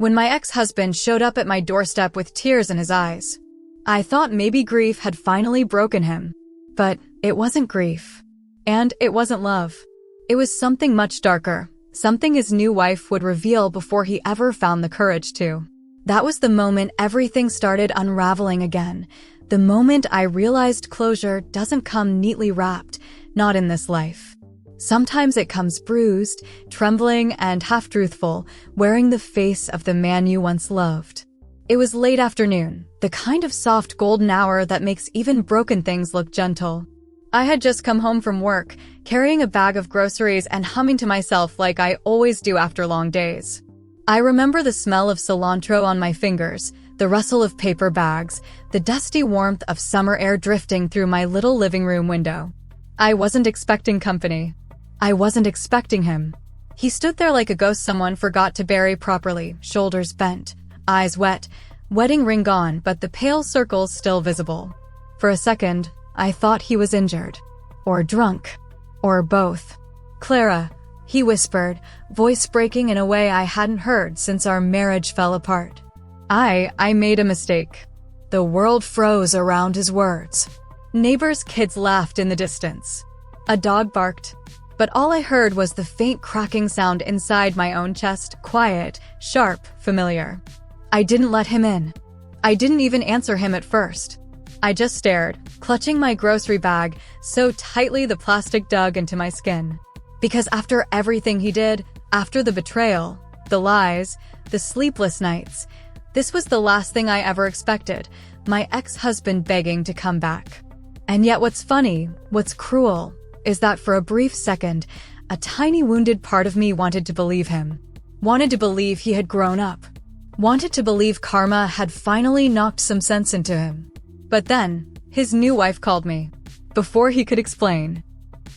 when my ex-husband showed up at my doorstep with tears in his eyes. I thought maybe grief had finally broken him. But it wasn't grief. And it wasn't love. It was something much darker, something his new wife would reveal before he ever found the courage to. That was the moment everything started unraveling again. The moment I realized closure doesn't come neatly wrapped, not in this life. Sometimes it comes bruised, trembling, and half-truthful, wearing the face of the man you once loved. It was late afternoon, the kind of soft golden hour that makes even broken things look gentle. I had just come home from work, carrying a bag of groceries and humming to myself like I always do after long days. I remember the smell of cilantro on my fingers, the rustle of paper bags, the dusty warmth of summer air drifting through my little living room window. I wasn't expecting company. I wasn't expecting him. He stood there like a ghost someone forgot to bury properly, shoulders bent, eyes wet, wedding ring gone, but the pale circles still visible. For a second, I thought he was injured. Or drunk. Or both. "Clara," he whispered, voice breaking in a way I hadn't heard since our marriage fell apart. I made a mistake. The world froze around his words. Neighbors' kids laughed in the distance. A dog barked. But all I heard was the faint cracking sound inside my own chest, quiet, sharp, familiar. I didn't let him in. I didn't even answer him at first. I just stared, clutching my grocery bag so tightly the plastic dug into my skin. Because after everything he did, after the betrayal, the lies, the sleepless nights, this was the last thing I ever expected, my ex-husband begging to come back. And yet what's funny, what's cruel, is that for a brief second, a tiny wounded part of me wanted to believe him. Wanted to believe he had grown up. Wanted to believe karma had finally knocked some sense into him. But then, his new wife called me. Before he could explain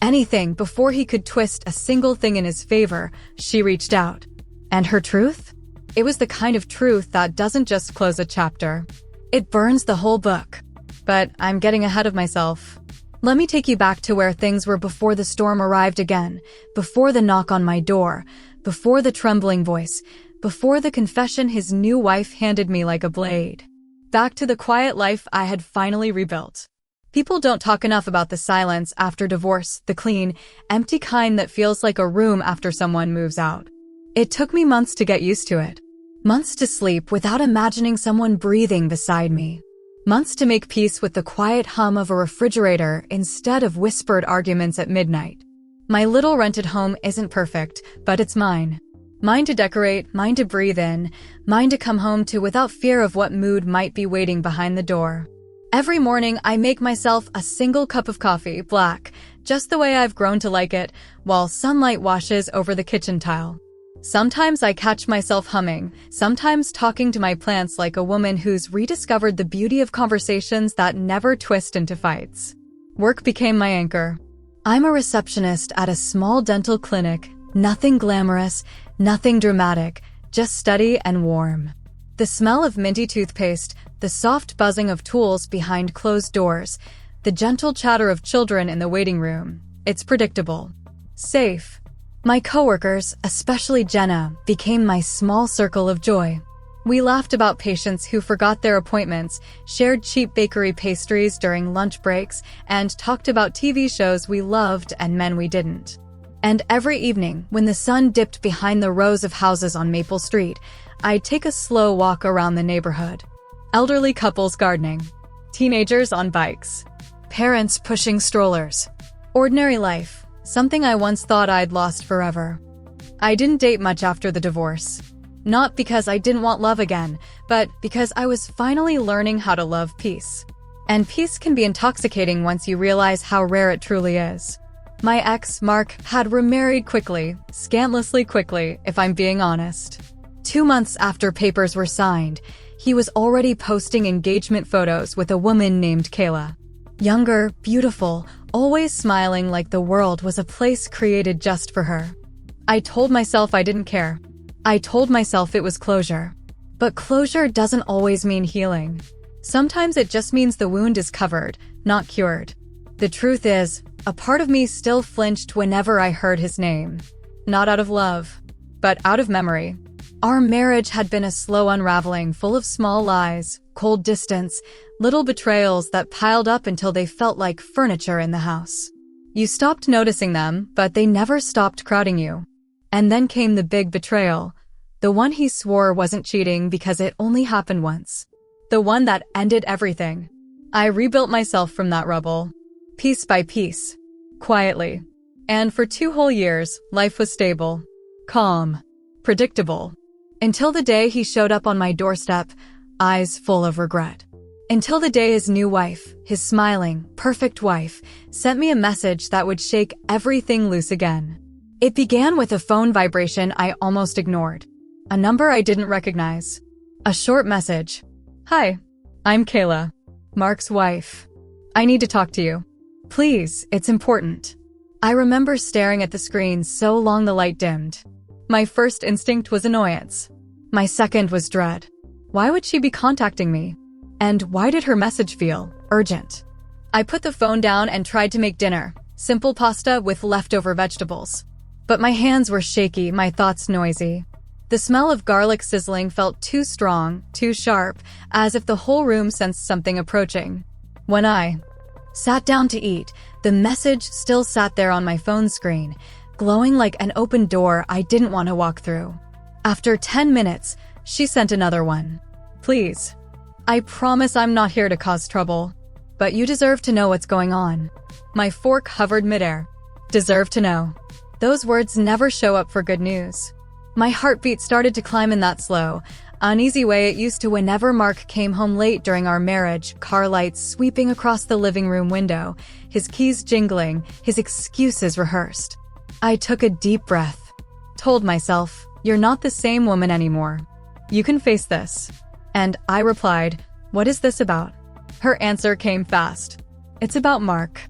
anything, before he could twist a single thing in his favor, she reached out. And her truth? It was the kind of truth that doesn't just close a chapter. It burns the whole book. But I'm getting ahead of myself. Let me take you back to where things were before the storm arrived again, before the knock on my door, before the trembling voice, before the confession his new wife handed me like a blade. Back to the quiet life I had finally rebuilt. People don't talk enough about the silence after divorce, the clean, empty kind that feels like a room after someone moves out. It took me months to get used to it. Months to sleep without imagining someone breathing beside me. Months to make peace with the quiet hum of a refrigerator instead of whispered arguments at midnight. My little rented home isn't perfect, but it's mine. Mine to decorate, mine to breathe in, mine to come home to without fear of what mood might be waiting behind the door. Every morning, I make myself a single cup of coffee, black, just the way I've grown to like it, while sunlight washes over the kitchen tile. Sometimes I catch myself humming, sometimes talking to my plants like a woman who's rediscovered the beauty of conversations that never twist into fights. Work became my anchor. I'm a receptionist at a small dental clinic, nothing glamorous, nothing dramatic, just steady and warm. The smell of minty toothpaste, the soft buzzing of tools behind closed doors, the gentle chatter of children in the waiting room. It's predictable. Safe. My coworkers, especially Jenna, became my small circle of joy. We laughed about patients who forgot their appointments, shared cheap bakery pastries during lunch breaks, and talked about TV shows we loved and men we didn't. And every evening, when the sun dipped behind the rows of houses on Maple Street, I'd take a slow walk around the neighborhood. Elderly couples gardening, teenagers on bikes, parents pushing strollers. Ordinary life. Something I once thought I'd lost forever. I didn't date much after the divorce. Not because I didn't want love again, but because I was finally learning how to love peace. And peace can be intoxicating once you realize how rare it truly is. My ex, Mark, had remarried quickly, scandalously quickly, if I'm being honest. 2 months after papers were signed, he was already posting engagement photos with a woman named Kayla. Younger, beautiful, always smiling like the world was a place created just for her. I told myself I didn't care. I told myself it was closure. But closure doesn't always mean healing. Sometimes it just means the wound is covered, not cured. The truth is, a part of me still flinched whenever I heard his name. Not out of love, but out of memory. Our marriage had been a slow unraveling full of small lies, cold distance, little betrayals that piled up until they felt like furniture in the house. You stopped noticing them, but they never stopped crowding you. And then came the big betrayal. The one he swore wasn't cheating because it only happened once. The one that ended everything. I rebuilt myself from that rubble. Piece by piece. Quietly. And for 2 whole years, life was stable. Calm. Predictable. Until the day he showed up on my doorstep, eyes full of regret. Until the day his new wife, his smiling, perfect wife, sent me a message that would shake everything loose again. It began with a phone vibration I almost ignored. A number I didn't recognize. A short message. "Hi, I'm Kayla, Mark's wife. I need to talk to you. Please, it's important." I remember staring at the screen so long the light dimmed. My first instinct was annoyance. My second was dread. Why would she be contacting me? And why did her message feel urgent? I put the phone down and tried to make dinner, simple pasta with leftover vegetables. But my hands were shaky, my thoughts noisy. The smell of garlic sizzling felt too strong, too sharp, as if the whole room sensed something approaching. When I sat down to eat, the message still sat there on my phone screen, glowing like an open door I didn't want to walk through. After 10 minutes, she sent another one. "Please. I promise I'm not here to cause trouble, but you deserve to know what's going on." My fork hovered midair. Deserve to know. Those words never show up for good news. My heartbeat started to climb in that slow, uneasy way it used to whenever Mark came home late during our marriage, car lights sweeping across the living room window, his keys jingling, his excuses rehearsed. I took a deep breath. Told myself, "You're not the same woman anymore. You can face this." And I replied, "What is this about?" Her answer came fast. "It's about Mark.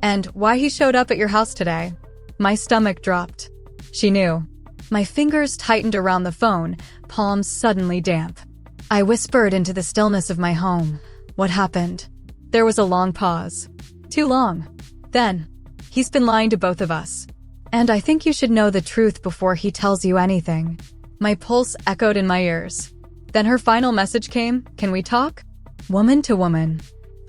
And why he showed up at your house today." My stomach dropped. She knew. My fingers tightened around the phone, palms suddenly damp. I whispered into the stillness of my home. "What happened?" There was a long pause. Too long. Then, "He's been lying to both of us. And I think you should know the truth before he tells you anything." My pulse echoed in my ears. Then her final message came, "Can we talk?" Woman to woman.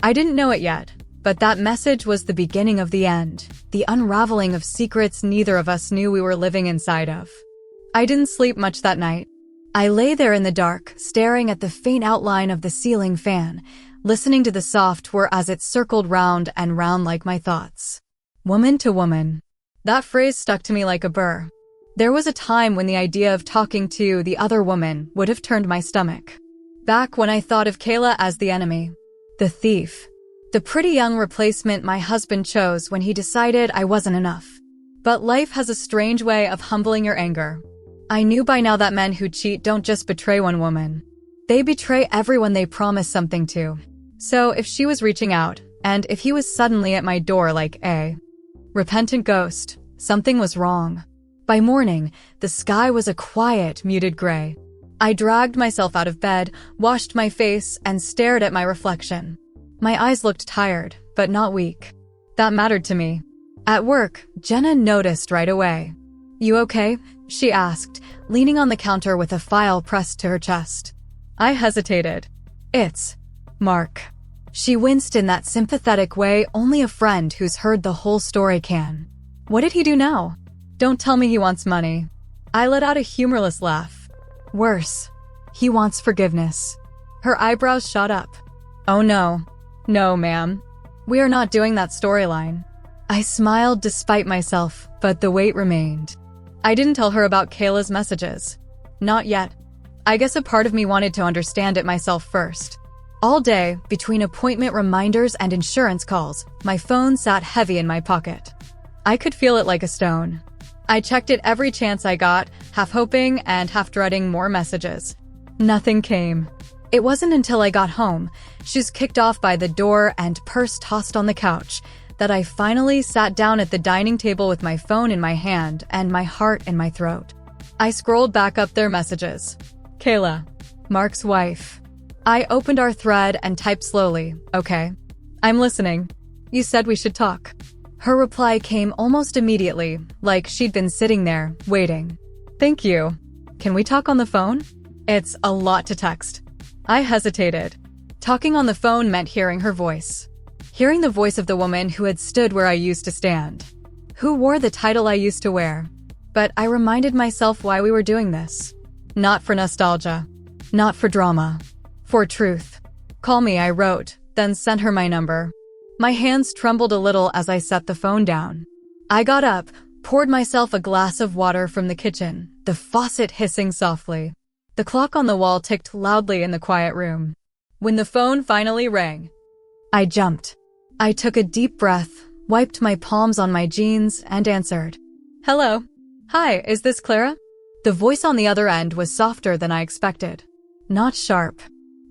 I didn't know it yet, but that message was the beginning of the end, the unraveling of secrets neither of us knew we were living inside of. I didn't sleep much that night. I lay there in the dark, staring at the faint outline of the ceiling fan, listening to the soft whir as it circled round and round like my thoughts. Woman to woman. That phrase stuck to me like a burr. There was a time when the idea of talking to the other woman would have turned my stomach. Back when I thought of Kayla as the enemy, the thief, the pretty young replacement my husband chose when he decided I wasn't enough. But life has a strange way of humbling your anger. I knew by now that men who cheat don't just betray one woman. They betray everyone they promise something to. So if she was reaching out, and if he was suddenly at my door like a repentant ghost, something was wrong. By morning, the sky was a quiet, muted gray. I dragged myself out of bed, washed my face, and stared at my reflection. My eyes looked tired, but not weak. That mattered to me. At work, Jenna noticed right away. "You okay?" she asked, leaning on the counter with a file pressed to her chest. I hesitated. "It's Mark." She winced in that sympathetic way only a friend who's heard the whole story can. "What did he do now?" "Don't tell me he wants money." I let out a humorless laugh. "Worse. He wants forgiveness." Her eyebrows shot up. "Oh no. No, ma'am. We are not doing that storyline." I smiled despite myself, but the weight remained. I didn't tell her about Kayla's messages. Not yet. I guess a part of me wanted to understand it myself first. All day, between appointment reminders and insurance calls, my phone sat heavy in my pocket. I could feel it like a stone. I checked it every chance I got, half hoping and half dreading more messages. Nothing came. It wasn't until I got home, shoes kicked off by the door and purse tossed on the couch, that I finally sat down at the dining table with my phone in my hand and my heart in my throat. I scrolled back up their messages. "Kayla, Mark's wife." I opened our thread and typed slowly, "Okay. I'm listening. You said we should talk." Her reply came almost immediately, like she'd been sitting there, waiting. "Thank you. Can we talk on the phone? It's a lot to text. I hesitated. Talking on the phone meant hearing her voice. Hearing the voice of the woman who had stood where I used to stand. Who wore the title I used to wear. But I reminded myself why we were doing this. Not for nostalgia. Not for drama. For truth. Call me, I wrote, then sent her my number. My hands trembled a little as I set the phone down. I got up, poured myself a glass of water from the kitchen, the faucet hissing softly. The clock on the wall ticked loudly in the quiet room. When the phone finally rang, I jumped. I took a deep breath, wiped my palms on my jeans, and answered. Hello. Hi, is this Clara? The voice on the other end was softer than I expected. Not sharp.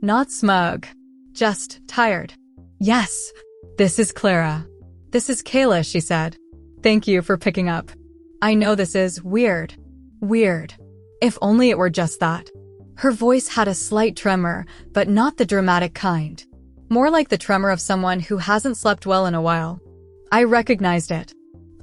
Not smug. Just tired. Yes, this is Clara. This is Kayla, she said. Thank you for picking up. I know this is weird. Weird. If only it were just that. Her voice had a slight tremor, but not the dramatic kind. More like the tremor of someone who hasn't slept well in a while. I recognized it.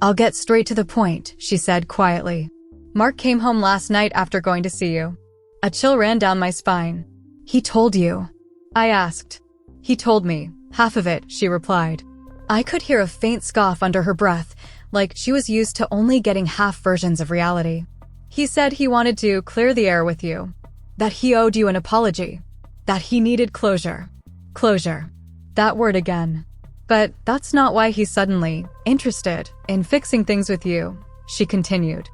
I'll get straight to the point, she said quietly. Mark came home last night after going to see you. A chill ran down my spine. He told you? I asked. He told me. Half of it, she replied. I could hear a faint scoff under her breath, like she was used to only getting half versions of reality. He said he wanted to clear the air with you. That he owed you an apology. That he needed closure. Closure. That word again. But that's not why he's suddenly interested in fixing things with you, she continued.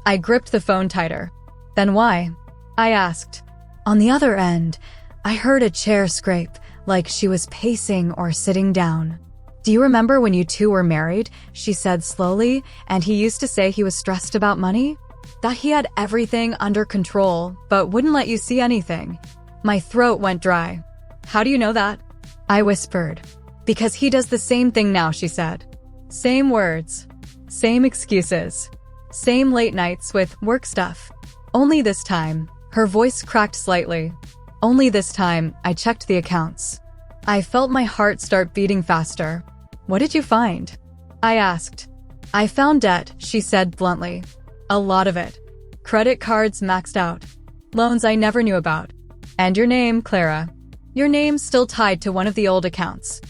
I gripped the phone tighter. Then why? I asked. On the other end, I heard a chair scrape, like she was pacing or sitting down. Do you remember when you two were married? She said slowly, and he used to say he was stressed about money? That he had everything under control, but wouldn't let you see anything. My throat went dry. How do you know that? I whispered. Because he does the same thing now, she said. Same words. Same excuses. Same late nights with work stuff. Only this time, her voice cracked slightly. Only this time, I checked the accounts. I felt my heart start beating faster. What did you find? I asked. I found debt, she said bluntly. A lot of it. Credit cards maxed out. Loans I never knew about. And your name, Clara. Your name's still tied to one of the old accounts.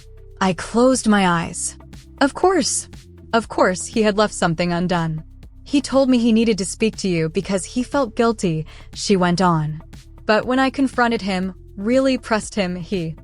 I closed my eyes. Of course. Of course, he had left something undone. He told me he needed to speak to you because he felt guilty, she went on. But when I confronted him, really pressed him, he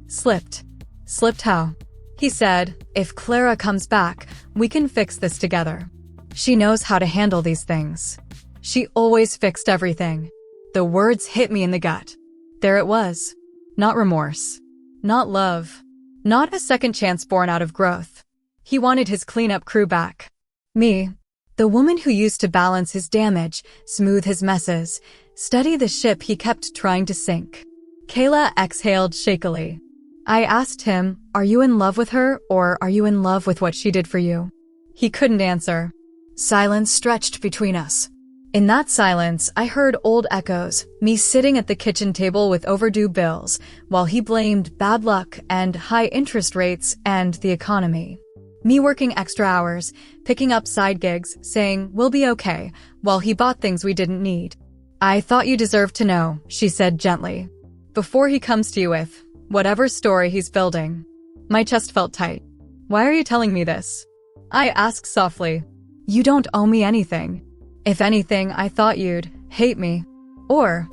slipped. Slipped how? He said, if Clara comes back, we can fix this together. She knows how to handle these things. She always fixed everything. The words hit me in the gut. There it was. Not remorse. Not love. Not a second chance born out of growth. He wanted his cleanup crew back. Me. The woman who used to balance his damage, smooth his messes, steady the ship he kept trying to sink. Kayla exhaled shakily. I asked him, are you in love with her or are you in love with what she did for you? He couldn't answer. Silence stretched between us. In that silence, I heard old echoes, me sitting at the kitchen table with overdue bills, while he blamed bad luck and high interest rates and the economy. Me working extra hours, picking up side gigs, saying, we'll be okay, while he bought things we didn't need. I thought you deserved to know, she said gently. Before he comes to you with whatever story he's building. My chest felt tight. Why are you telling me this? I asked softly. You don't owe me anything. If anything, I thought you'd hate me. Or,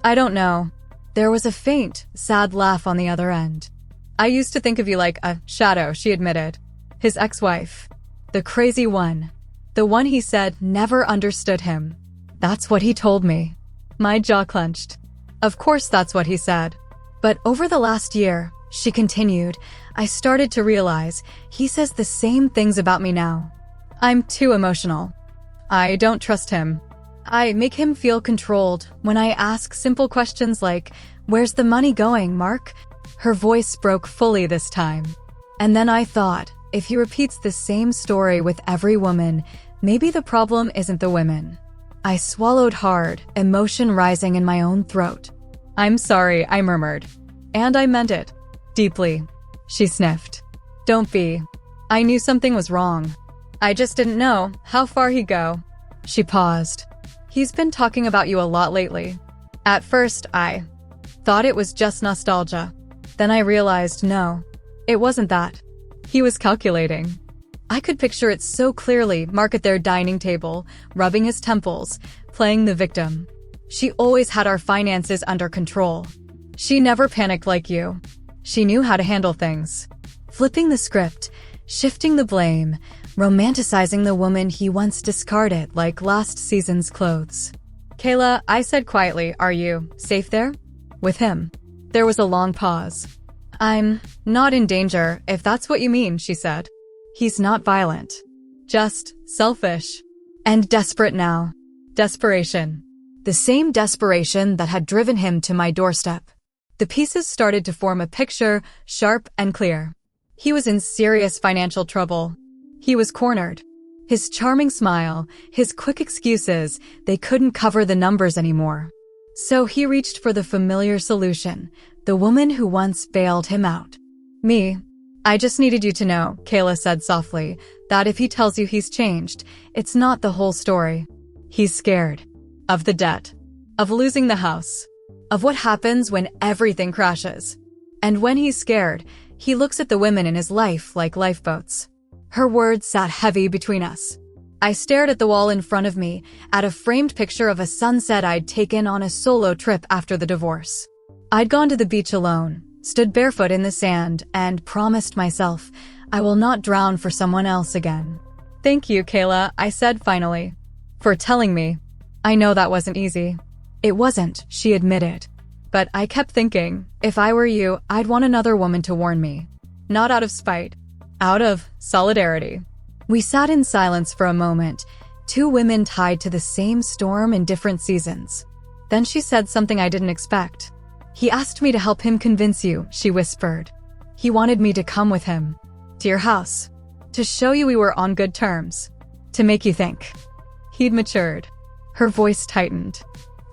I don't know. There was a faint, sad laugh on the other end. I used to think of you like a shadow, she admitted. His ex-wife. The crazy one. The one he said never understood him. That's what he told me. My jaw clenched. Of course that's what he said. But over the last year, she continued, I started to realize he says the same things about me now. I'm too emotional. I don't trust him. I make him feel controlled when I ask simple questions like, where's the money going, Mark? Her voice broke fully this time. And then I thought, if he repeats the same story with every woman, maybe the problem isn't the women. I swallowed hard, emotion rising in my own throat. I'm sorry, I murmured. And I meant it. Deeply. She sniffed. Don't be. I knew something was wrong. I just didn't know how far he'd go. She paused. He's been talking about you a lot lately. At first, I thought it was just nostalgia. Then I realized no, it wasn't that. He was calculating. I could picture it so clearly, Mark at their dining table, rubbing his temples, playing the victim. She always had our finances under control. She never panicked like you. She knew how to handle things. Flipping the script, shifting the blame, romanticizing the woman he once discarded like last season's clothes. Kayla, I said quietly, are you safe there? With him. There was a long pause. I'm not in danger, if that's what you mean, she said. He's not violent. Just selfish. And desperate now. Desperation. The same desperation that had driven him to my doorstep. The pieces started to form a picture, sharp and clear. He was in serious financial trouble. He was cornered. His charming smile, his quick excuses, they couldn't cover the numbers anymore. So he reached for the familiar solution, the woman who once bailed him out. Me. I just needed you to know, Kayla said softly, that if he tells you he's changed, it's not the whole story. He's scared. Of the debt. Of losing the house. Of what happens when everything crashes. And when he's scared, he looks at the women in his life like lifeboats. Her words sat heavy between us. I stared at the wall in front of me, at a framed picture of a sunset I'd taken on a solo trip after the divorce. I'd gone to the beach alone, stood barefoot in the sand, and promised myself, I will not drown for someone else again. Thank you, Kayla, I said finally, for telling me. I know that wasn't easy. It wasn't, she admitted. But I kept thinking, if I were you, I'd want another woman to warn me. Not out of spite. Out of solidarity. We sat in silence for a moment, two women tied to the same storm in different seasons. Then she said something I didn't expect. He asked me to help him convince you, she whispered. He wanted me to come with him. To your house. To show you we were on good terms. To make you think. He'd matured. Her voice tightened.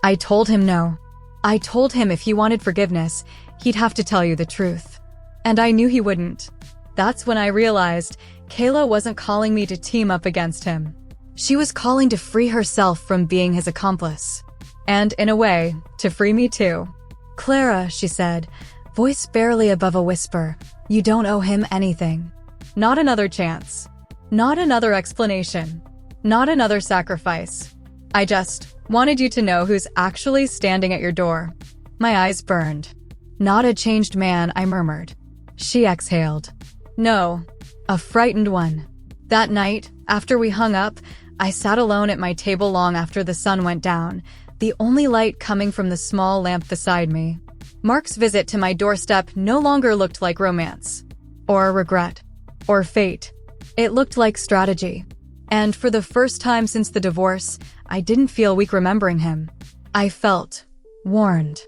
I told him no. I told him if he wanted forgiveness, he'd have to tell you the truth. And I knew he wouldn't. That's when I realized Kayla wasn't calling me to team up against him. She was calling to free herself from being his accomplice. And, in a way, to free me too. Clara, she said, voice barely above a whisper, you don't owe him anything. Not another chance. Not another explanation. Not another sacrifice. I just wanted you to know who's actually standing at your door. My eyes burned. Not a changed man, I murmured. She exhaled. No, a frightened one. That night, after we hung up, I sat alone at my table long after the sun went down, the only light coming from the small lamp beside me. Mark's visit to my doorstep no longer looked like romance. Or regret. Or fate. It looked like strategy. And for the first time since the divorce, I didn't feel weak remembering him. I felt warned.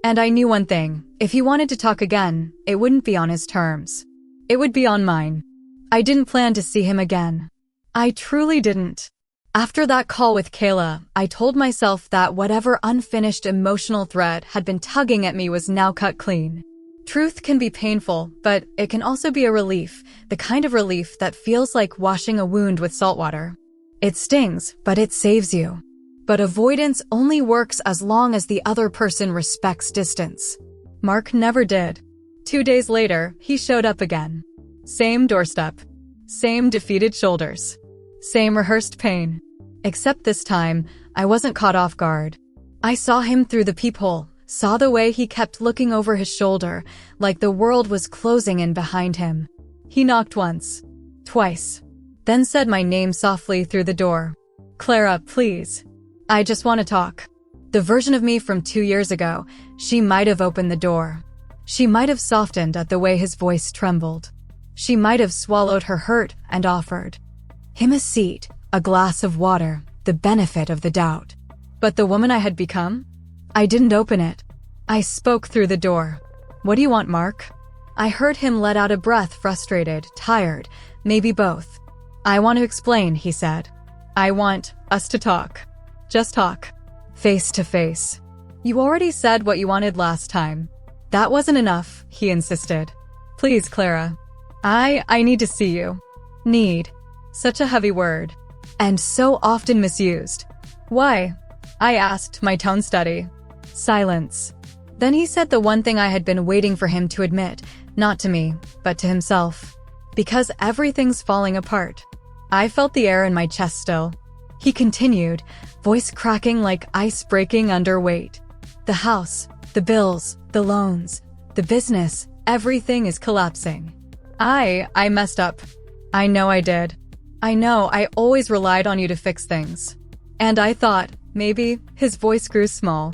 And I knew one thing, if he wanted to talk again, it wouldn't be on his terms. It would be on mine. I didn't plan to see him again. I truly didn't. After that call with Kayla, I told myself that whatever unfinished emotional thread had been tugging at me was now cut clean. Truth can be painful, but it can also be a relief, the kind of relief that feels like washing a wound with salt water. It stings, but it saves you. But avoidance only works as long as the other person respects distance. Mark never did. 2 days later, he showed up again. Same doorstep. Same defeated shoulders. Same rehearsed pain. Except this time, I wasn't caught off guard. I saw him through the peephole, saw the way he kept looking over his shoulder, like the world was closing in behind him. He knocked once. Twice. Then said my name softly through the door. Clara, please. I just want to talk. The version of me from 2 years ago, she might have opened the door. She might have softened at the way his voice trembled. She might have swallowed her hurt and offered him a seat, a glass of water, the benefit of the doubt. But the woman I had become? I didn't open it. I spoke through the door. What do you want, Mark? I heard him let out a breath, frustrated, tired, maybe both. I want to explain, he said. I want us to talk. Just talk. Face to face. You already said what you wanted last time. That wasn't enough, he insisted. Please, Clara. I need to see you. Need. Such a heavy word. And so often misused. Why? I asked, my tone steady. Silence. Then he said the one thing I had been waiting for him to admit, not to me, but to himself. Because everything's falling apart. I felt the air in my chest still. He continued, voice cracking like ice breaking under weight. The house, the bills, the loans, the business, everything is collapsing. I messed up. I know I did. I know I always relied on you to fix things. And I thought, maybe, his voice grew small.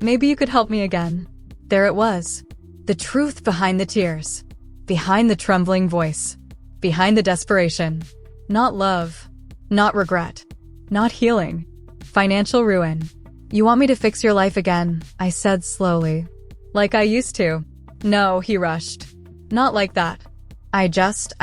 Maybe you could help me again. There it was. The truth behind the tears. Behind the trembling voice. Behind the desperation. Not love. Not regret. Not healing. Financial ruin. You want me to fix your life again, I said slowly. Like I used to. No, he rushed. Not like that. I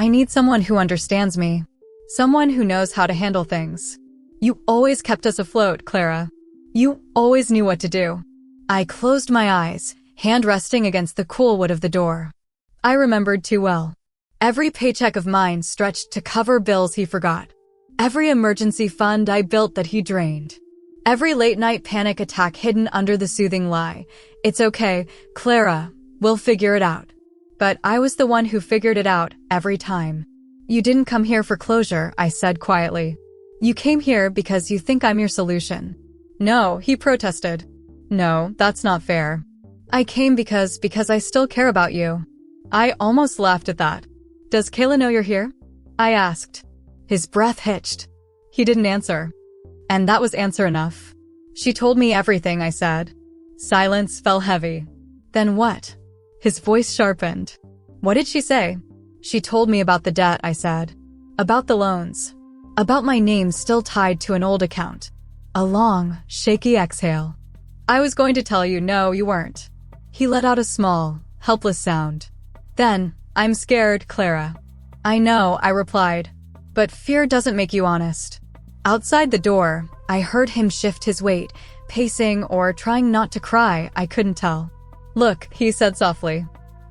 need someone who understands me. Someone who knows how to handle things. You always kept us afloat, Clara. You always knew what to do. I closed my eyes, hand resting against the cool wood of the door. I remembered too well. Every paycheck of mine stretched to cover bills he forgot. Every emergency fund I built that he drained. Every late-night panic attack hidden under the soothing lie. It's okay, Clara, we'll figure it out. But I was the one who figured it out every time. You didn't come here for closure, I said quietly. You came here because you think I'm your solution. No, he protested. No, that's not fair. I came because I still care about you. I almost laughed at that. Does Kayla know you're here? I asked. His breath hitched. He didn't answer. And that was answer enough. She told me everything, I said. Silence fell heavy. Then what? His voice sharpened. What did she say? She told me about the debt, I said. About the loans. About my name still tied to an old account. A long, shaky exhale. I was going to tell you, no, you weren't. He let out a small, helpless sound. Then, I'm scared, Clara. I know, I replied. But fear doesn't make you honest. Outside the door, I heard him shift his weight, pacing or trying not to cry, I couldn't tell. Look, he said softly.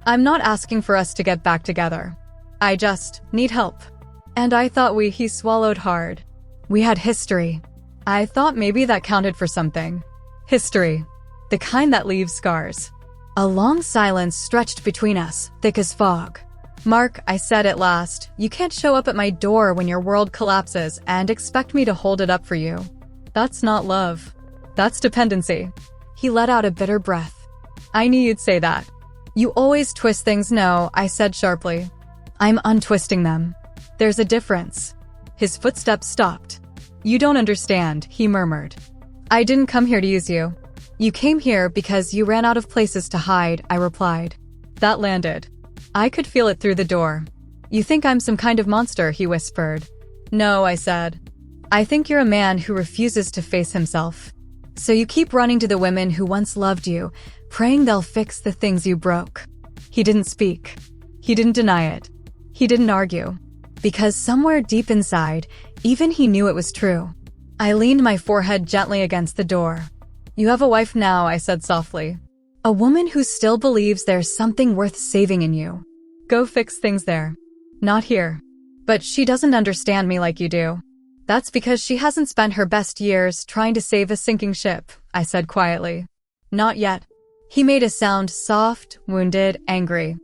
I'm not asking for us to get back together. I just need help. And I thought he swallowed hard. We had history. I thought maybe that counted for something. History. The kind that leaves scars. A long silence stretched between us, thick as fog. Mark, I said at last, you can't show up at my door when your world collapses and expect me to hold it up for you. That's not love. That's dependency. He let out a bitter breath. I knew you'd say that. You always twist things. No, I said sharply. I'm untwisting them. There's a difference. His footsteps stopped. You don't understand, he murmured. I didn't come here to use you. You came here because you ran out of places to hide, I replied. That landed. I could feel it through the door. You think I'm some kind of monster, he whispered. No, I said. I think you're a man who refuses to face himself. So you keep running to the women who once loved you, praying they'll fix the things you broke. He didn't speak. He didn't deny it. He didn't argue. Because somewhere deep inside, even he knew it was true. I leaned my forehead gently against the door. You have a wife now, I said softly. A woman who still believes there's something worth saving in you. Go fix things there. Not here. But she doesn't understand me like you do. That's because she hasn't spent her best years trying to save a sinking ship, I said quietly. Not yet. He made a sound soft, wounded, angry.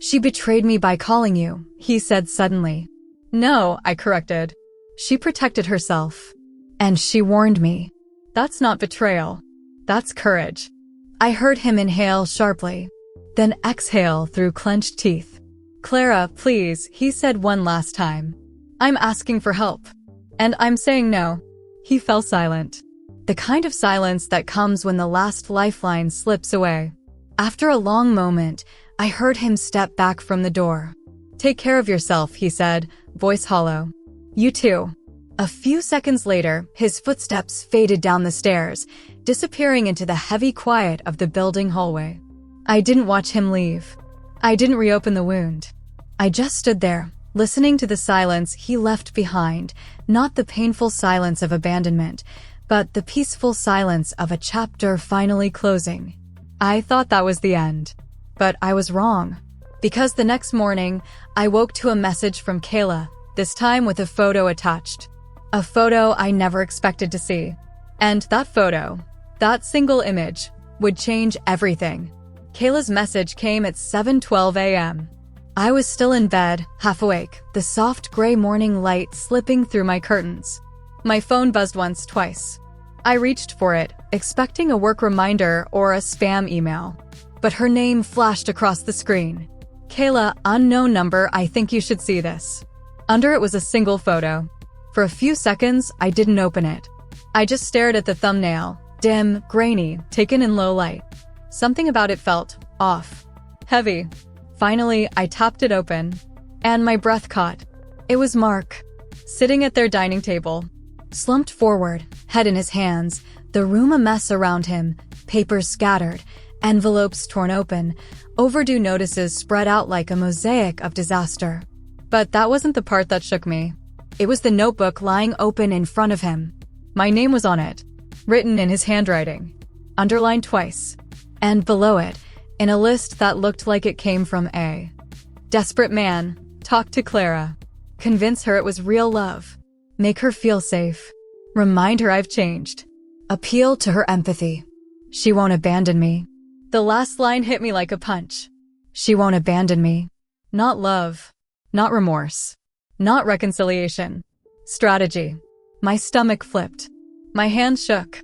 She betrayed me by calling you, he said suddenly. No, I corrected. She protected herself. And she warned me. That's not betrayal. That's courage. I heard him inhale sharply, then exhale through clenched teeth. Clara, please, he said one last time. I'm asking for help. And I'm saying no. He fell silent. The kind of silence that comes when the last lifeline slips away. After a long moment, I heard him step back from the door. Take care of yourself, he said, voice hollow. You too. A few seconds later, his footsteps faded down the stairs, disappearing into the heavy quiet of the building hallway. I didn't watch him leave. I didn't reopen the wound. I just stood there, listening to the silence he left behind, not the painful silence of abandonment, but the peaceful silence of a chapter finally closing. I thought that was the end. But I was wrong. Because the next morning, I woke to a message from Kayla, this time with a photo attached. A photo I never expected to see. And that photo, that single image, would change everything. Kayla's message came at 7:12 a.m. I was still in bed, half awake, the soft gray morning light slipping through my curtains. My phone buzzed once, twice. I reached for it, expecting a work reminder or a spam email. But her name flashed across the screen. Kayla, unknown number, I think you should see this. Under it was a single photo. For a few seconds, I didn't open it. I just stared at the thumbnail, dim, grainy, taken in low light. Something about it felt off, heavy. Finally, I tapped it open, and my breath caught. It was Mark, sitting at their dining table, slumped forward, head in his hands, the room a mess around him, papers scattered, envelopes torn open, overdue notices spread out like a mosaic of disaster. But that wasn't the part that shook me. It was the notebook lying open in front of him. My name was on it, written in his handwriting, underlined twice, and below it, in a list that looked like it came from a desperate man. Talk to Clara. Convince her it was real love. Make her feel safe. Remind her I've changed. Appeal to her empathy. She won't abandon me. The last line hit me like a punch. She won't abandon me. Not love. Not remorse. Not reconciliation. Strategy. My stomach flipped. My hand shook.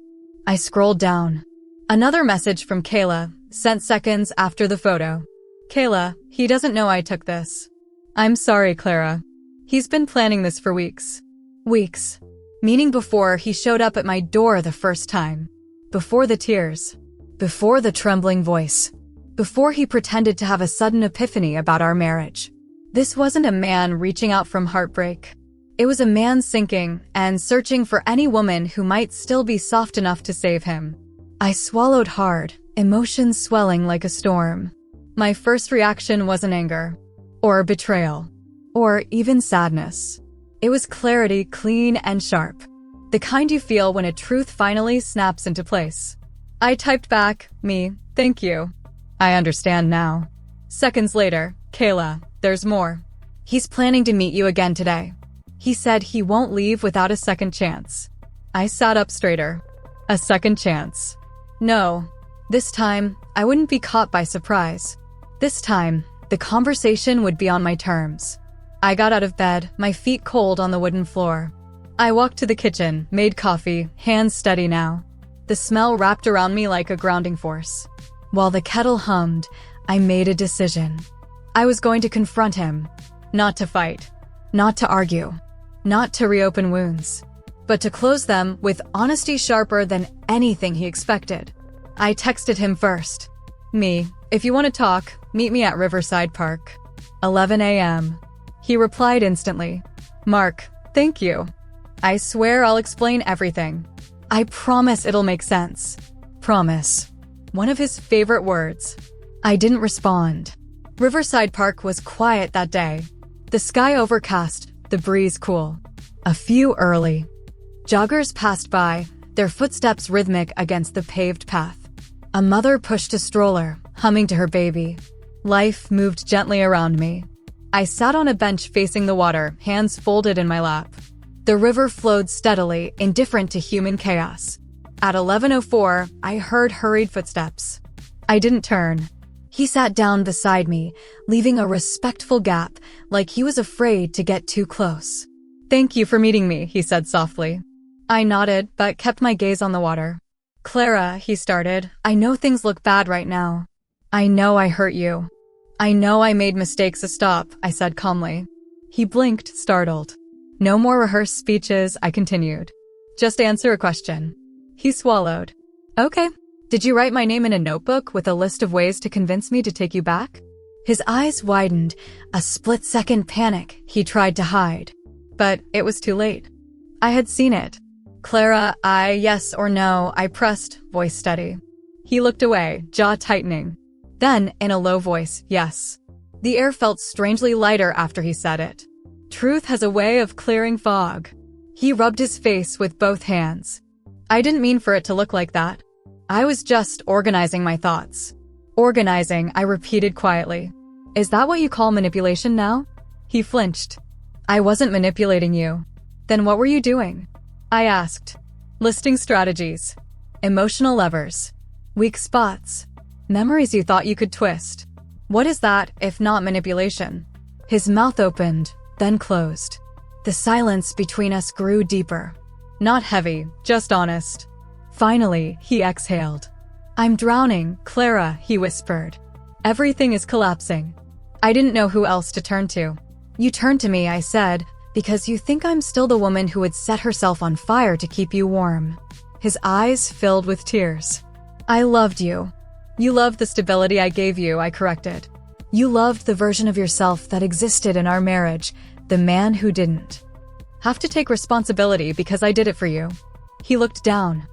I scrolled down. Another message from Kayla, sent seconds after the photo. Kayla, he doesn't know I took this. I'm sorry, Clara. He's been planning this for weeks. Weeks. Meaning before he showed up at my door the first time. Before the tears. Before the trembling voice. Before he pretended to have a sudden epiphany about our marriage. This wasn't a man reaching out from heartbreak. It was a man sinking and searching for any woman who might still be soft enough to save him. I swallowed hard, emotions swelling like a storm. My first reaction wasn't anger, or betrayal, or even sadness. It was clarity, clean and sharp. The kind you feel when a truth finally snaps into place. I typed back, me, thank you. I understand now. Seconds later, Kayla, there's more. He's planning to meet you again today. He said he won't leave without a second chance. I sat up straighter. A second chance. No. This time, I wouldn't be caught by surprise. This time, the conversation would be on my terms. I got out of bed, my feet cold on the wooden floor. I walked to the kitchen, made coffee, hands steady now. The smell wrapped around me like a grounding force. While the kettle hummed, I made a decision. I was going to confront him. Not to fight. Not to argue. Not to reopen wounds. But to close them with honesty sharper than anything he expected. I texted him first. Me, if you want to talk, meet me at Riverside Park. 11 a.m. He replied instantly. Mark, thank you. I swear I'll explain everything. I promise it'll make sense. Promise. One of his favorite words. I didn't respond. Riverside Park was quiet that day. The sky overcast, the breeze cool. A few early. Joggers passed by, their footsteps rhythmic against the paved path. A mother pushed a stroller, humming to her baby. Life moved gently around me. I sat on a bench facing the water, hands folded in my lap. The river flowed steadily, indifferent to human chaos. At 11:04, I heard hurried footsteps. I didn't turn. He sat down beside me, leaving a respectful gap, like he was afraid to get too close. Thank you for meeting me, he said softly. I nodded, but kept my gaze on the water. Clara, he started, I know things look bad right now. I know I hurt you. I know I made mistakes. Stop, I said calmly. He blinked, startled. No more rehearsed speeches, I continued. Just answer a question. He swallowed. Okay. Did you write my name in a notebook with a list of ways to convince me to take you back? His eyes widened, a split-second panic he tried to hide. But it was too late. I had seen it. Clara, yes or no, I pressed, voice steady. He looked away, jaw tightening. Then, in a low voice, yes. The air felt strangely lighter after he said it. Truth has a way of clearing fog. He rubbed his face with both hands. I didn't mean for it to look like that. I was just organizing my thoughts. Organizing, I repeated quietly. Is that what you call manipulation now? He flinched. I wasn't manipulating you. Then what were you doing? I asked. Listing strategies. Emotional levers. Weak spots. Memories you thought you could twist. What is that if not manipulation? His mouth opened, then closed. The silence between us grew deeper. Not heavy, just honest. Finally, he exhaled. "I'm drowning, Clara," he whispered. "Everything is collapsing." I didn't know who else to turn to. "You turned to me," I said, "because you think I'm still the woman who would set herself on fire to keep you warm." His eyes filled with tears. "I loved you. You loved the stability I gave you," I corrected. "You loved the version of yourself that existed in our marriage, the man who didn't have to take responsibility because I did it for you." He looked down.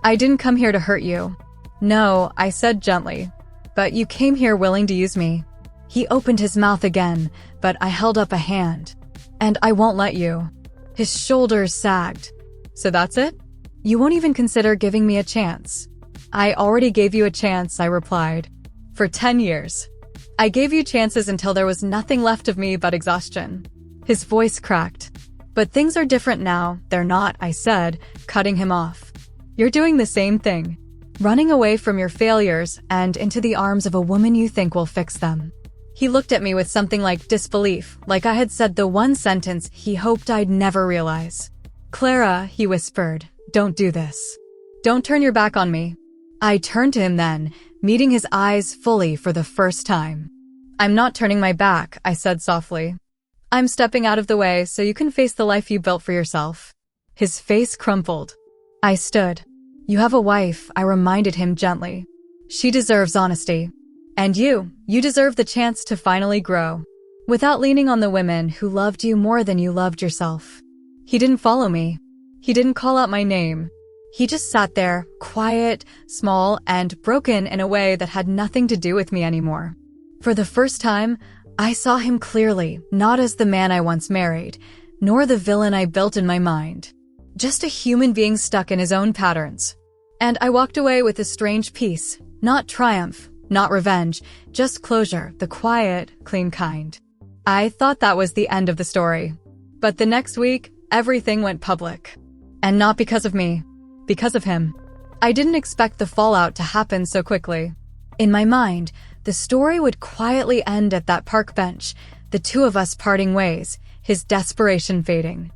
"I didn't come here to hurt you." "No," I said gently, "but you came here willing to use me." He opened his mouth again, but I held up a hand. "And I won't let you." His shoulders sagged. "So that's it? You won't even consider giving me a chance?" "I already gave you a chance," I replied. "For 10 years. I gave you chances until there was nothing left of me but exhaustion." His voice cracked. "But things are different now." "They're not," I said, cutting him off. "You're doing the same thing. Running away from your failures and into the arms of a woman you think will fix them." He looked at me with something like disbelief, like I had said the one sentence he hoped I'd never realize. "Clara," he whispered, "don't do this. Don't turn your back on me." I turned to him then, meeting his eyes fully for the first time. "I'm not turning my back," I said softly. "I'm stepping out of the way so you can face the life you built for yourself." His face crumpled. I stood. "You have a wife," I reminded him gently. "She deserves honesty. And you deserve the chance to finally grow, without leaning on the women who loved you more than you loved yourself." He didn't follow me. He didn't call out my name. He just sat there, quiet, small, and broken in a way that had nothing to do with me anymore. For the first time, I saw him clearly, not as the man I once married, nor the villain I built in my mind. Just a human being stuck in his own patterns. And I walked away with a strange peace, not triumph, not revenge, just closure, the quiet, clean kind. I thought that was the end of the story. But the next week, everything went public. And not because of me, because of him. I didn't expect the fallout to happen so quickly. In my mind, the story would quietly end at that park bench, the two of us parting ways, his desperation fading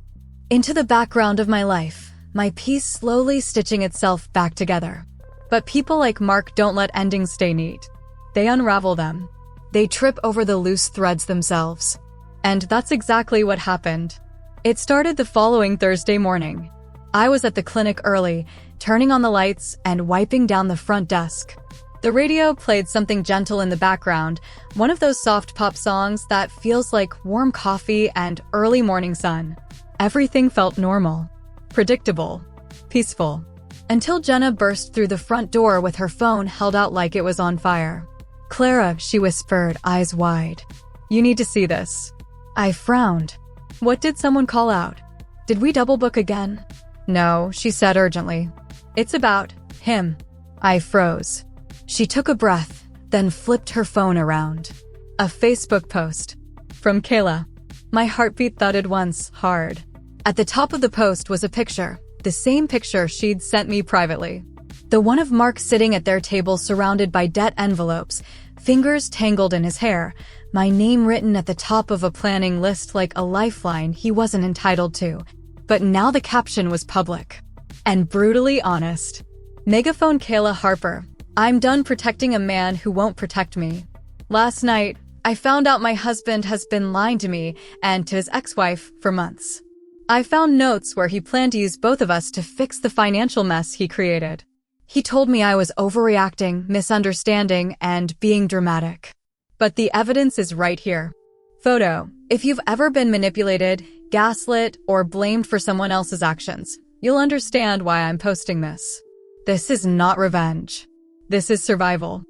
into the background of my life, my piece slowly stitching itself back together. But people like Mark don't let endings stay neat. They unravel them. They trip over the loose threads themselves. And that's exactly what happened. It started the following Thursday morning. I was at the clinic early, turning on the lights and wiping down the front desk. The radio played something gentle in the background, one of those soft pop songs that feels like warm coffee and early morning sun. Everything felt normal, predictable, peaceful. Until Jenna burst through the front door with her phone held out like it was on fire. "Clara," she whispered, eyes wide. "You need to see this." I frowned. "What did someone call out? Did we double book again?" "No," she said urgently. "It's about him." I froze. She took a breath, then flipped her phone around. A Facebook post. From Kayla. My heartbeat thudded once, hard. At the top of the post was a picture. The same picture she'd sent me privately. The one of Mark sitting at their table surrounded by debt envelopes, fingers tangled in his hair, my name written at the top of a planning list like a lifeline he wasn't entitled to. But now the caption was public. And brutally honest. Megaphone Kayla Harper. I'm done protecting a man who won't protect me. Last night, I found out my husband has been lying to me and to his ex-wife for months. I found notes where he planned to use both of us to fix the financial mess he created. He told me I was overreacting, misunderstanding, and being dramatic. But the evidence is right here. Photo. If you've ever been manipulated, gaslit, or blamed for someone else's actions, you'll understand why I'm posting this. This is not revenge. This is survival.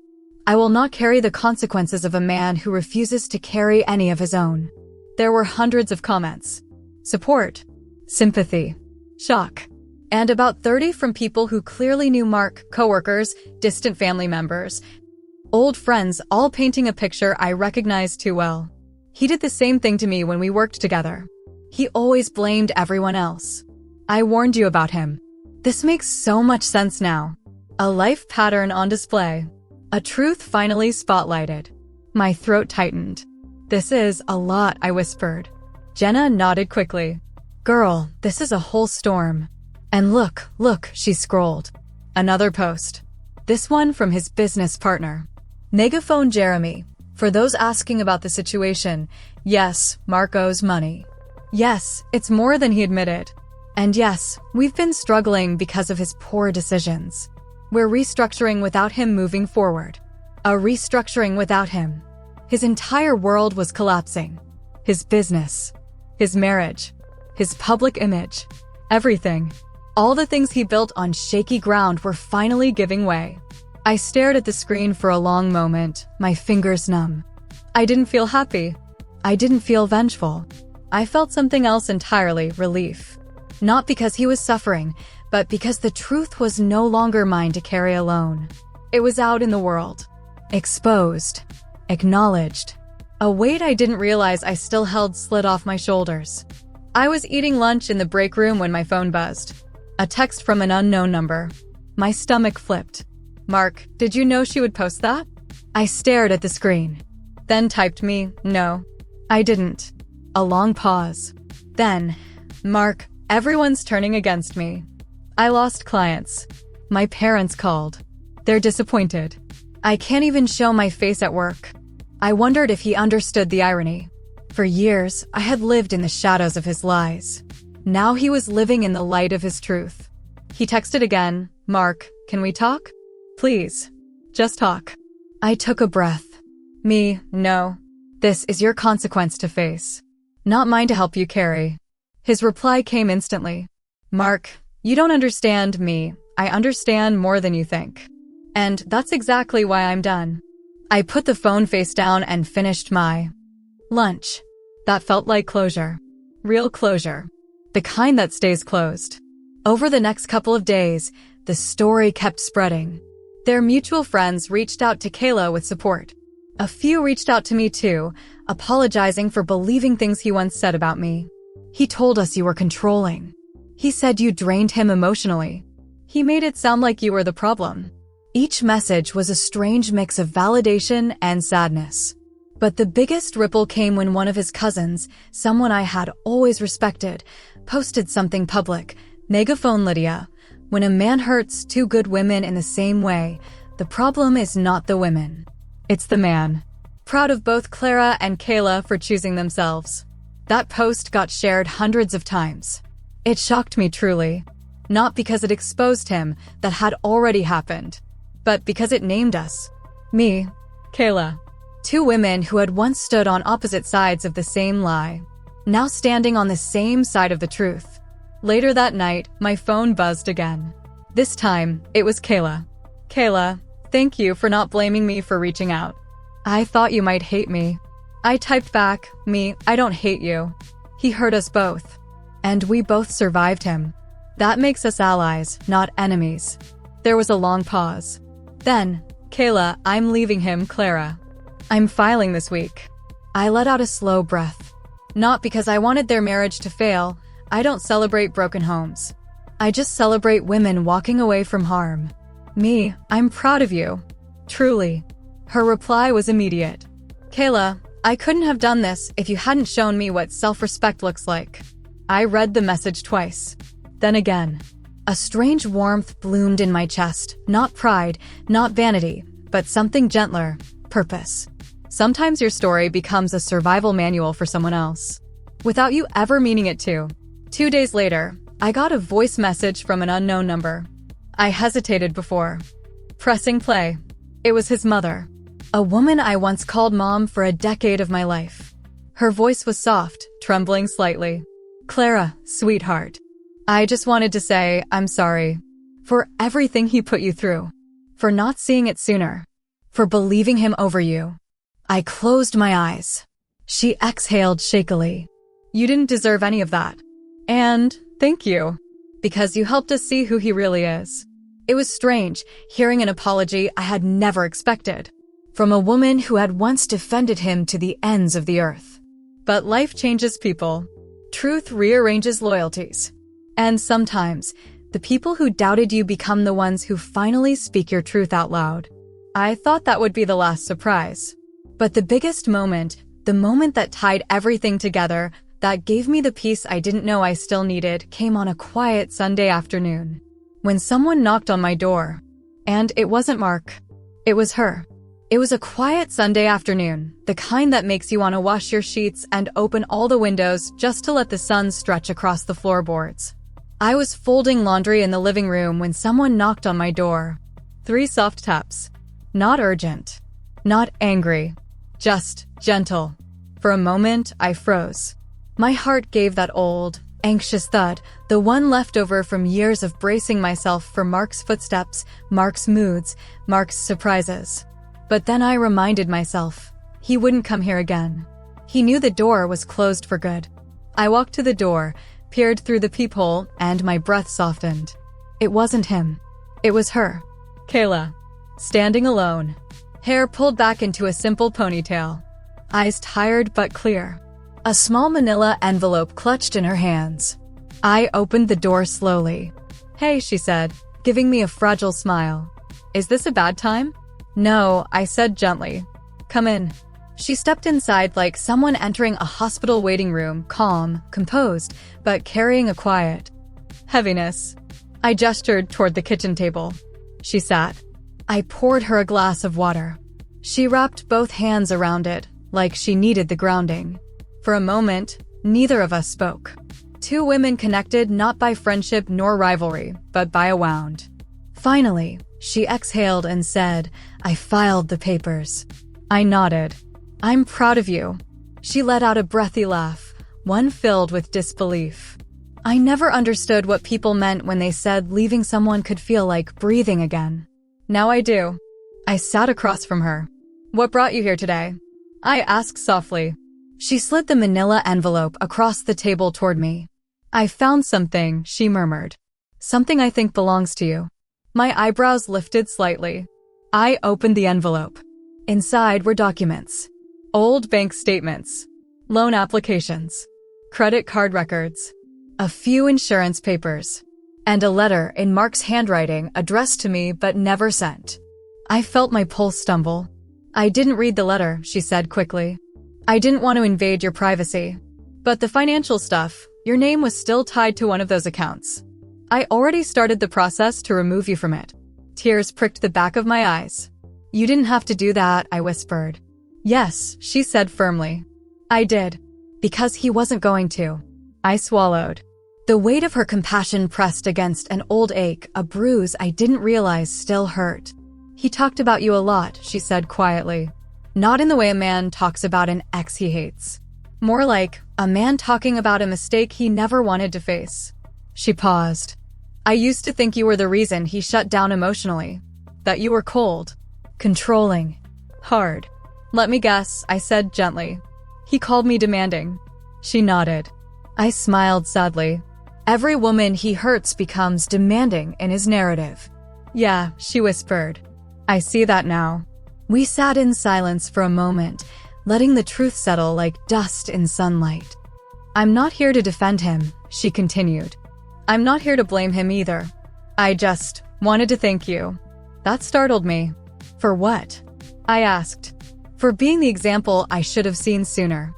I will not carry the consequences of a man who refuses to carry any of his own. There were hundreds of comments. Support, sympathy, shock, and about 30 from people who clearly knew Mark, coworkers, distant family members, old friends, all painting a picture I recognized too well. He did the same thing to me when we worked together. He always blamed everyone else. I warned you about him. This makes so much sense now. A life pattern on display. A truth finally spotlighted. My throat tightened. This is a lot, I whispered. Jenna nodded quickly. Girl, this is a whole storm. And look, she scrolled. Another post. This one from his business partner. Megaphone Jeremy. For those asking about the situation, yes, Mark owes money. Yes, it's more than he admitted. And yes, we've been struggling because of his poor decisions. We're restructuring without him moving forward. A restructuring without him. His entire world was collapsing. His business. His marriage. His public image. Everything. All the things he built on shaky ground were finally giving way. I stared at the screen for a long moment, my fingers numb. I didn't feel happy. I didn't feel vengeful. I felt something else entirely, relief. Not because he was suffering, but because the truth was no longer mine to carry alone. It was out in the world. Exposed. Acknowledged. A weight I didn't realize I still held slid off my shoulders. I was eating lunch in the break room when my phone buzzed. A text from an unknown number. My stomach flipped. Mark, did you know she would post that? I stared at the screen. Then typed me, no. I didn't. A long pause. Then, Mark, everyone's turning against me. I lost clients. My parents called. They're disappointed. I can't even show my face at work. I wondered if he understood the irony. For years, I had lived in the shadows of his lies. Now he was living in the light of his truth. He texted again, Mark, can we talk? Please. Just talk. I took a breath. Me, no. This is your consequence to face. Not mine to help you carry. His reply came instantly. Mark, you don't understand me. I understand more than you think. And that's exactly why I'm done. I put the phone face down and finished my lunch. That felt like closure. Real closure. The kind that stays closed. Over the next couple of days, the story kept spreading. Their mutual friends reached out to Kayla with support. A few reached out to me too, apologizing for believing things he once said about me. He told us you were controlling. He said you drained him emotionally. He made it sound like you were the problem. Each message was a strange mix of validation and sadness. But the biggest ripple came when one of his cousins, someone I had always respected, posted something public. Megaphone Lydia. When a man hurts two good women in the same way, the problem is not the women. It's the man. Proud of both Clara and Kayla for choosing themselves. That post got shared hundreds of times. It shocked me truly. Not because it exposed him, that had already happened, but because it named us. Me, Kayla. Two women who had once stood on opposite sides of the same lie. Now standing on the same side of the truth. Later that night, my phone buzzed again. This time, it was Kayla. Kayla, thank you for not blaming me for reaching out. I thought you might hate me. I typed back, me, I don't hate you. He hurt us both. And we both survived him. That makes us allies, not enemies. There was a long pause. Then, Kayla, I'm leaving him, Clara. I'm filing this week. I let out a slow breath. Not because I wanted their marriage to fail. I don't celebrate broken homes. I just celebrate women walking away from harm. Me, I'm proud of you. Truly. Her reply was immediate. Kayla, I couldn't have done this if you hadn't shown me what self-respect looks like. I read the message twice. Then again. A strange warmth bloomed in my chest. Not pride, not vanity, but something gentler. Purpose. Sometimes your story becomes a survival manual for someone else. Without you ever meaning it to. 2 days later, I got a voice message from an unknown number. I hesitated before pressing play. It was his mother. A woman I once called mom for a decade of my life. Her voice was soft, trembling slightly. Clara, sweetheart. I just wanted to say I'm sorry. For everything he put you through. For not seeing it sooner. For believing him over you. I closed my eyes. She exhaled shakily. You didn't deserve any of that. And thank you. Because you helped us see who he really is. It was strange, hearing an apology I had never expected. From a woman who had once defended him to the ends of the earth. But life changes people. Truth rearranges loyalties. And sometimes, The people who doubted you become the ones who finally speak your truth out loud. I thought that would be the last surprise. But the biggest moment, the moment that tied everything together, that gave me the peace I didn't know I still needed, came on a quiet Sunday afternoon. When someone knocked on my door. And it wasn't Mark. It was her. It was a quiet Sunday afternoon, the kind that makes you want to wash your sheets and open all the windows just to let the sun stretch across the floorboards. I was folding laundry in the living room when someone knocked on my door. 3 soft taps. Not urgent. Not angry. Just gentle. For a moment, I froze. My heart gave that old, anxious thud, the one left over from years of bracing myself for Mark's footsteps, Mark's moods, Mark's surprises. But then I reminded myself, he wouldn't come here again. He knew the door was closed for good. I walked to the door, peered through the peephole, and my breath softened. It wasn't him. It was her. Kayla. Standing alone. Hair pulled back into a simple ponytail. Eyes tired but clear. A small manila envelope clutched in her hands. I opened the door slowly. "Hey," she said, giving me a fragile smile. "Is this a bad time?" "No," I said gently. "Come in." She stepped inside like someone entering a hospital waiting room, calm, composed, but carrying a quiet heaviness. I gestured toward the kitchen table. She sat. I poured her a glass of water. She wrapped both hands around it, like she needed the grounding. For a moment, neither of us spoke. 2 women connected not by friendship nor rivalry, but by a wound. Finally, she exhaled and said, "I filed the papers." I nodded. "I'm proud of you." She let out a breathy laugh, one filled with disbelief. I never understood what people meant when they said leaving someone could feel like breathing again. Now I do. I sat across from her. "What brought you here today?" I asked softly. She slid the manila envelope across the table toward me. "I found something," she murmured. "Something I think belongs to you." My eyebrows lifted slightly. I opened the envelope. Inside were documents. Old bank statements. Loan applications. Credit card records. A few insurance papers. And a letter in Mark's handwriting addressed to me but never sent. I felt my pulse stumble. "I didn't read the letter," she said quickly. "I didn't want to invade your privacy. But the financial stuff, your name was still tied to one of those accounts. I already started the process to remove you from it." Tears pricked the back of my eyes. "You didn't have to do that," I whispered. "Yes," she said firmly. "I did. Because he wasn't going to." I swallowed. The weight of her compassion pressed against an old ache, a bruise I didn't realize still hurt. "He talked about you a lot," she said quietly. "Not in the way a man talks about an ex he hates. More like a man talking about a mistake he never wanted to face." She paused. "I used to think you were the reason he shut down emotionally. That you were cold, controlling, hard." "Let me guess," I said gently. "He called me demanding." She nodded. I smiled sadly. "Every woman he hurts becomes demanding in his narrative." "Yeah," she whispered. "I see that now." We sat in silence for a moment, letting the truth settle like dust in sunlight. "I'm not here to defend him," she continued. "I'm not here to blame him either. I just wanted to thank you." That startled me. "For what?" I asked. "For being the example I should have seen sooner."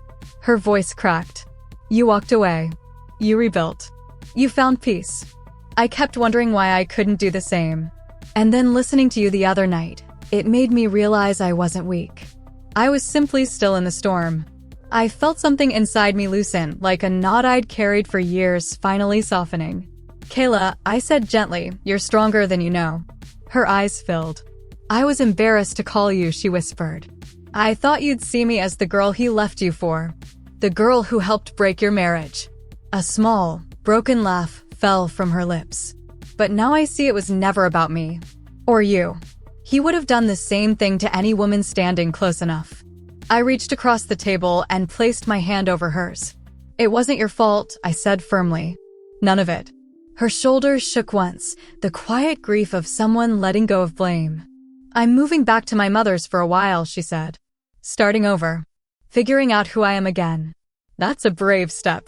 Her voice cracked. "You walked away. You rebuilt. You found peace. I kept wondering why I couldn't do the same. And then listening to you the other night, it made me realize I wasn't weak. I was simply still in the storm. I felt something inside me loosen, like a knot I'd carried for years finally softening." "Kayla," I said gently, "you're stronger than you know." Her eyes filled. "I was embarrassed to call you," she whispered. "I thought you'd see me as the girl he left you for. The girl who helped break your marriage." A small, broken laugh fell from her lips. "But now I see it was never about me. Or you. He would have done the same thing to any woman standing close enough." I reached across the table and placed my hand over hers. "It wasn't your fault," I said firmly. "None of it." Her shoulders shook once, the quiet grief of someone letting go of blame. "I'm moving back to my mother's for a while," she said. "Starting over. Figuring out who I am again." "That's a brave step."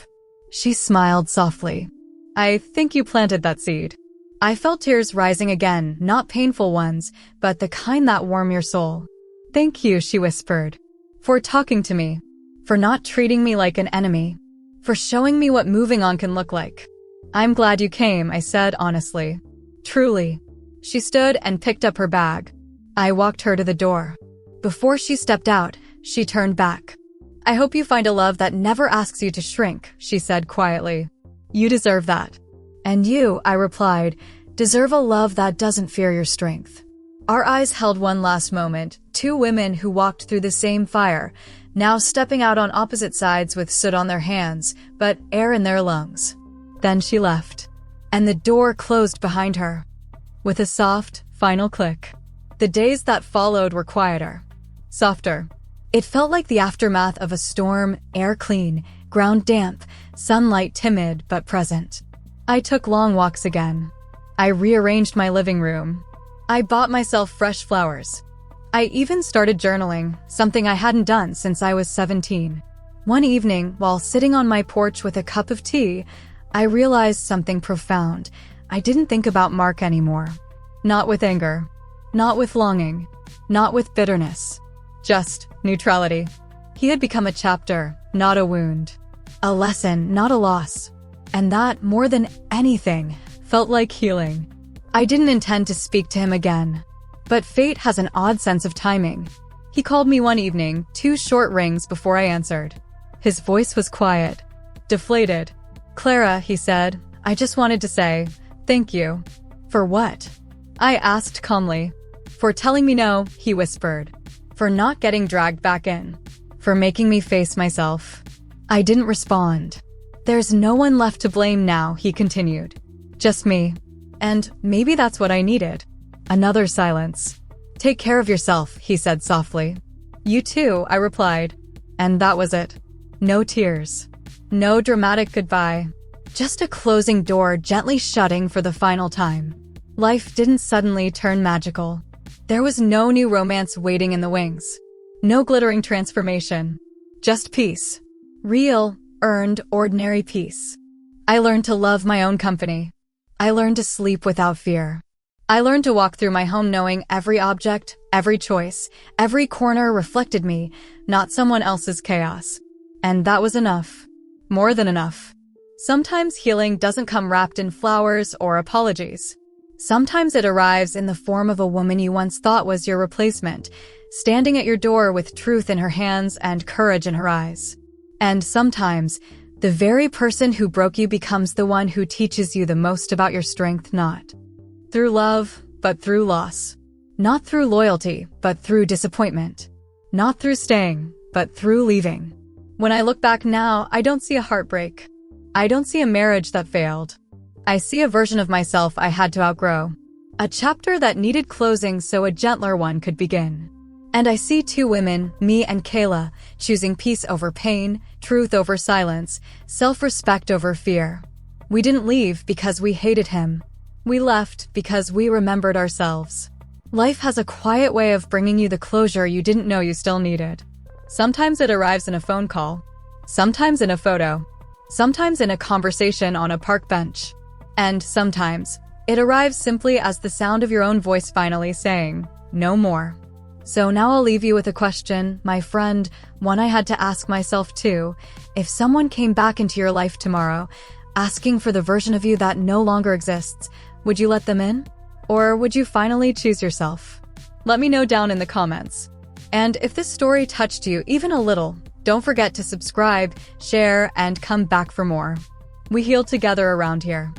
She smiled softly. "I think you planted that seed." I felt tears rising again, not painful ones, but the kind that warm your soul. "Thank you," she whispered, "for talking to me, for not treating me like an enemy, for showing me what moving on can look like." "I'm glad you came," I said honestly. "Truly." She stood and picked up her bag. I walked her to the door. Before she stepped out, she turned back. "I hope you find a love that never asks you to shrink," she said quietly. "You deserve that." "And you," I replied, "deserve a love that doesn't fear your strength." Our eyes held one last moment, two women who walked through the same fire, now stepping out on opposite sides with soot on their hands, but air in their lungs. Then she left, and the door closed behind her. With a soft, final click. The days that followed were quieter, softer. It felt like the aftermath of a storm, air clean, ground damp, sunlight timid but present. I took long walks again. I rearranged my living room. I bought myself fresh flowers. I even started journaling, something I hadn't done since I was 17. One evening, while sitting on my porch with a cup of tea, I realized something profound. I didn't think about Mark anymore. Not with anger. Not with longing. Not with bitterness. Just neutrality. He had become a chapter, not a wound. A lesson, not a loss. And that, more than anything, felt like healing. I didn't intend to speak to him again. But fate has an odd sense of timing. He called me one evening, 2 short rings before I answered. His voice was quiet, deflated. "Clara," he said, "I just wanted to say, thank you." "For what?" I asked calmly. "For telling me no," he whispered. "For not getting dragged back in. For making me face myself." I didn't respond. "There's no one left to blame now," he continued. "Just me. And maybe that's what I needed." Another silence. "Take care of yourself," he said softly. "You too," I replied. And that was it. No tears. No dramatic goodbye. Just a closing door gently shutting for the final time. Life didn't suddenly turn magical. There was no new romance waiting in the wings. No glittering transformation. Just peace. Real, earned, ordinary peace. I learned to love my own company. I learned to sleep without fear. I learned to walk through my home knowing every object, every choice, every corner reflected me, not someone else's chaos. And that was enough. More than enough. Sometimes healing doesn't come wrapped in flowers or apologies. Sometimes it arrives in the form of a woman you once thought was your replacement, standing at your door with truth in her hands and courage in her eyes. And sometimes, the very person who broke you becomes the one who teaches you the most about your strength, not through love, but through loss. Not through loyalty, but through disappointment. Not through staying, but through leaving. When I look back now, I don't see a heartbreak. I don't see a marriage that failed. I see a version of myself I had to outgrow. A chapter that needed closing so a gentler one could begin. And I see 2 women, me and Kayla, choosing peace over pain, truth over silence, self-respect over fear. We didn't leave because we hated him. We left because we remembered ourselves. Life has a quiet way of bringing you the closure you didn't know you still needed. Sometimes it arrives in a phone call. Sometimes in a photo. Sometimes in a conversation on a park bench. And sometimes, it arrives simply as the sound of your own voice finally saying, no more. So now I'll leave you with a question, my friend, one I had to ask myself too. If someone came back into your life tomorrow, asking for the version of you that no longer exists, would you let them in? Or would you finally choose yourself? Let me know down in the comments. And if this story touched you even a little, don't forget to subscribe, share, and come back for more. We heal together around here.